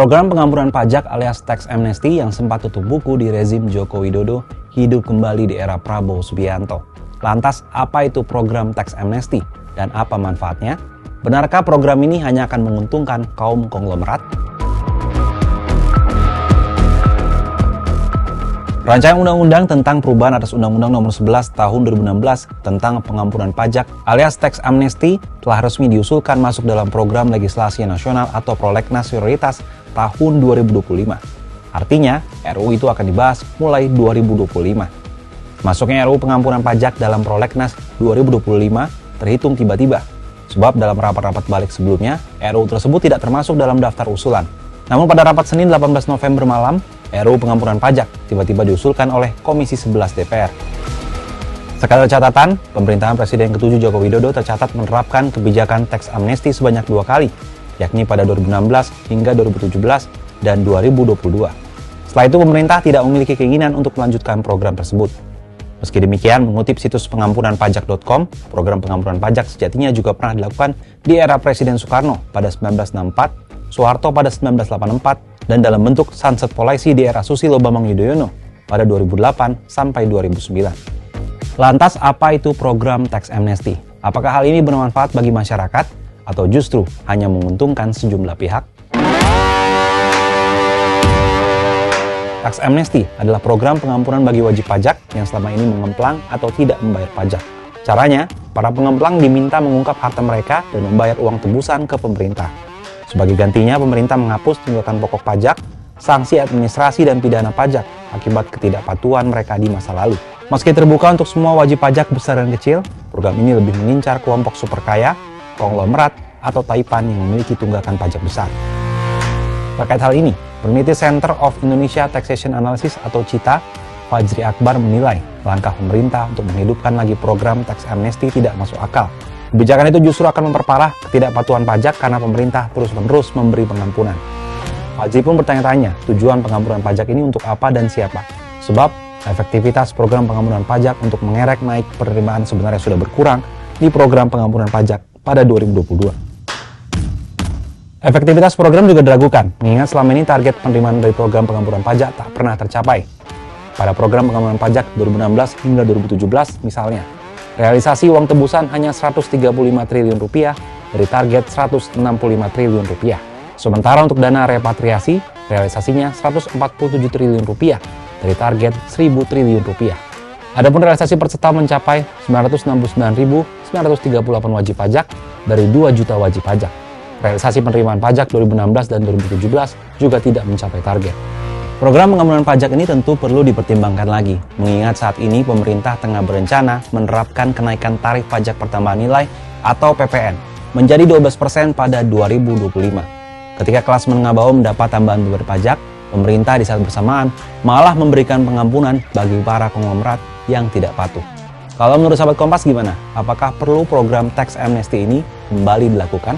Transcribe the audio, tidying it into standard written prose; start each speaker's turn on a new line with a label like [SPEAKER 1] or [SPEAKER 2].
[SPEAKER 1] Program pengampunan pajak alias tax amnesty yang sempat tutup buku di rezim Joko Widodo hidup kembali di era Prabowo Subianto. Lantas, apa itu program tax amnesty dan apa manfaatnya? Benarkah program ini hanya akan menguntungkan kaum konglomerat? Rancangan Undang-Undang tentang perubahan atas Undang-Undang Nomor 11 Tahun 2016 tentang pengampunan pajak alias tax amnesty telah resmi diusulkan masuk dalam program legislasi nasional atau prolegnas prioritas tahun 2025. Artinya, RUU itu akan dibahas mulai 2025. Masuknya RUU pengampunan pajak dalam prolegnas 2025 terhitung tiba-tiba, sebab dalam rapat-rapat balik sebelumnya, RUU tersebut tidak termasuk dalam daftar usulan. Namun pada rapat Senin 18 November malam, RUU pengampunan pajak tiba-tiba diusulkan oleh Komisi 11 DPR. Sekali catatan, pemerintahan Presiden ke-7 Joko Widodo tercatat menerapkan kebijakan tax amnesty sebanyak 2 kali, yakni pada 2016 hingga 2017 dan 2022. Setelah itu pemerintah tidak memiliki keinginan untuk melanjutkan program tersebut. Meski demikian, mengutip situs pengampunanpajak.com, program pengampunan pajak sejatinya juga pernah dilakukan di era Presiden Soekarno pada 1964, Soeharto pada 1984, dan dalam bentuk sunset policy di era Susilo Bambang Yudhoyono pada 2008 sampai 2009. Lantas apa itu program tax amnesty? Apakah hal ini bermanfaat bagi masyarakat atau justru hanya menguntungkan sejumlah pihak? Tax amnesty adalah program pengampunan bagi wajib pajak yang selama ini mengemplang atau tidak membayar pajak. Caranya, para pengemplang diminta mengungkap harta mereka dan membayar uang tebusan ke pemerintah. Sebagai gantinya, pemerintah menghapus tunggakan pokok pajak, sanksi administrasi dan pidana pajak akibat ketidakpatuhan mereka di masa lalu. Meski terbuka untuk semua wajib pajak besar dan kecil, program ini lebih mengincar kelompok super kaya, konglomerat, atau taipan yang memiliki tunggakan pajak besar. Terkait hal ini, peneliti Center of Indonesia Taxation Analysis atau CITA, Fajri Akbar menilai langkah pemerintah untuk menghidupkan lagi program tax amnesty tidak masuk akal. Kebijakan itu justru akan memperparah ketidakpatuhan pajak karena pemerintah terus-menerus memberi pengampunan. Fajri pun bertanya-tanya tujuan pengampunan pajak ini untuk apa dan siapa. Sebab efektivitas program pengampunan pajak untuk mengerek naik penerimaan sebenarnya sudah berkurang di program pengampunan pajak pada 2022. Efektivitas program juga diragukan, mengingat selama ini target penerimaan dari program pengampunan pajak tak pernah tercapai. Pada program pengampunan pajak 2016 hingga 2017 misalnya, realisasi uang tebusan hanya 135 triliun rupiah dari target 165 triliun rupiah. Sementara untuk dana repatriasi, realisasinya 147 triliun rupiah dari target 1000 triliun rupiah. Adapun realisasi per setahun mencapai 969.938 wajib pajak dari 2 juta wajib pajak. Realisasi penerimaan pajak 2016 dan 2017 juga tidak mencapai target. Program pengampunan pajak ini tentu perlu dipertimbangkan lagi, mengingat saat ini pemerintah tengah berencana menerapkan kenaikan tarif pajak pertambahan nilai atau PPN menjadi 12% pada 2025. Ketika kelas menengah bawah mendapat tambahan beban pajak, pemerintah di saat bersamaan malah memberikan pengampunan bagi para konglomerat yang tidak patuh. Kalau menurut sahabat Kompas gimana? Apakah perlu program tax amnesty ini kembali dilakukan?